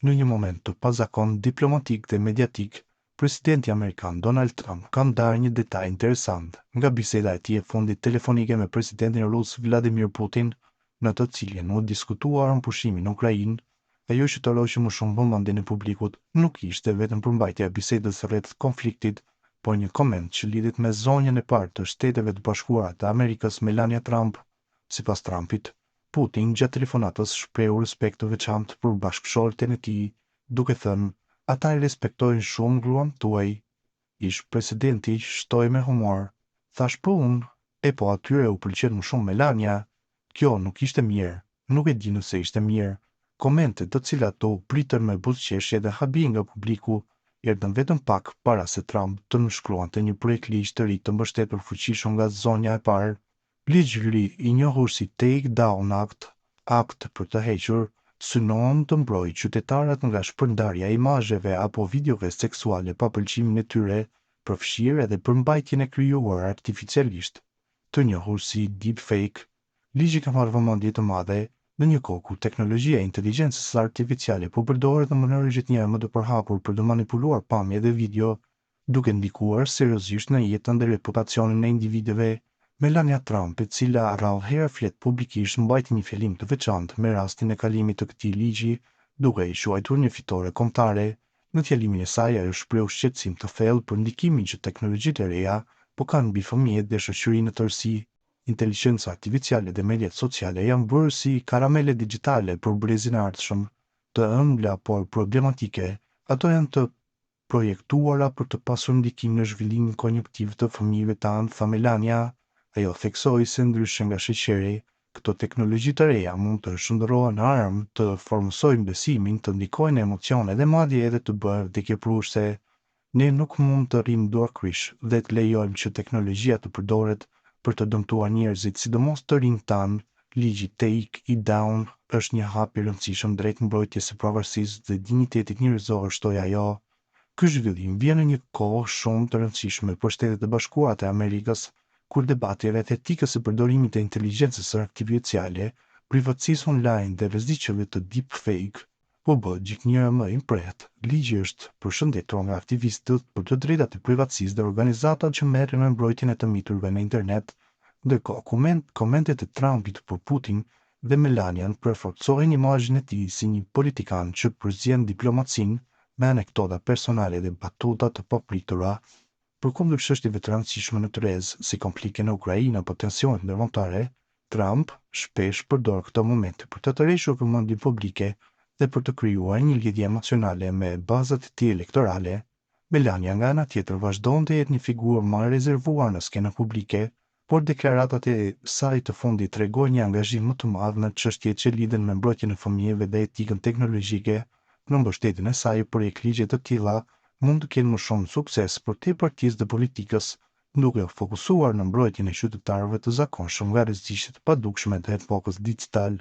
Në një moment të pazakon diplomatik dhe mediatik, presidenti Amerikan Donald Trump ka ndarë një detaj interesant nga biseda e tij e fundit telefonike me presidentin rus Vladimir Putin, në të cilën u diskutuar pushimin në Ukrainë. Ajo që tërhoqi më shumë vëmendjen e publikut nuk ishte vetëm përmbajtja e bisedës rreth konfliktit, por një koment që lidhet me zonjën e parë të Shteteve të Bashkuara të Amerikës Melania Trump. Sipas Trumpit, Putin gjatë telefonatës shprehu respekt të veçantë për bashkëshorten e tij, duke thënë: "Ata e respektojnë shumë gruan tuaj." Ish presidenti shtoi me humor: "Thash po unë, e po atyre u pëlqen më shumë Melania." Kjo nuk ishte mirë, nuk e di nëse ishte mirë. Komente të cilat u pritën me buzëqeshje dhe habi nga publiku, erdhën vetëm pak para se Trump të nënshkruante një projekt ligj të ri të mbështetur fuqishëm nga zonja e parë. Ligji i ri, i njohur si Take Down Act, akt për të hequr, synon të mbrojë qytetarët nga shpërndarja e imazheve apo videove seksuale pa pëlqimin e tyre, përfshirë edhe përmbajtjen e krijuar artificialisht, të njohur si deepfake. Ligji ka marrë vëmendje të madhe në një kohë ku teknologjia e inteligjencës artificiale po përdoret në mënyrë gjithnjëherë më të përhapur për të manipuluar pamje dhe video, duke ndikuar seriozisht në jetën dhe reputacionin e individëve. Melania Trump, e cila rrallëherë flet publikisht, mbajti një fillim të veçantë me rastin e kalimit të këtij ligji, duke i quajtur një fitore kombëtare. Në fjalimin e saj, ajo shprehu shqetësim të thellë për ndikimin që teknologjitë e reja po kanë mbi fëmijët dhe shoqërinë në tërësi. Inteligjenca artificiale dhe mediat sociale janë bërë si karamele digjitale për brezin e ardhshëm, të ëmbla por problematike. Ato janë të projektuara për të pasur ndikim në zhvillimin kognitiv të fëmijëve tanë, tha Melania. Ajo theksoi se ndryshe nga sheqeri, këto teknologji të reja mund të shndërrohen në armë, të formësojnë besimin, të ndikojnë emocione dhe madje edhe të bëjnë vdekjepruese. Ne nuk mund të rrimë duarkrysh dhe të lejojmë që teknologjia të përdoret për të dëmtuar njerëzit, sidomos të rinjt tanë. Ligji Take Down është një hap i rëndësishëm drejt mbrojtjes së pavarësisë dhe dinjitetit njerëzor, shtoi ajo. Ky zhvillim vjen në një kohë shumë të rëndësishme për Shtetet e Bashkuara të Amerikës, kur debati rreth etikës së përdorimit të inteligjencës artificiale, privatësisë online dhe rrezikeve të deepfake po bëhet gjithnjëherë më i mprehtë. Ligji është përshëndetur nga aktivistët për të drejtat e privatësisë dhe organizatat që merren me mbrojtjen e të miturve në internet. Ndërkohë, komentet e Trumpit për Putin dhe Melanian përforcojnë imazhin e tij si një politikan që përzien diplomacinë me anekdota personale dhe batuta të papritura. Përkundër çështjeve të rëndësishme në tërez, si konflikti në Ukrainë apo tensionet ndërkombëtare, Trump shpesh përdor këto momente për të tërhequr vëmendjen publike dhe për të krijuar një lidhje emocionale me bazat e tij elektorale. Melania, nga ana tjetër, vazhdon të jetë një figurë më e rezervuar në skenën publike, por deklaratat e saj të fundit tregojnë një angazhim më të madh në çështjet që lidhen me mbrojtjen e fëmijëve dhe etikën teknologjike. Në mbështetjen e saj, projektligje të tilla mund të kenë më shumë sukses për te partisë dhe politikës, duke u fokusuar në mbrojtjen e qytetarëve të zakonshëm nga rreziqet e padukshme të epokës digital.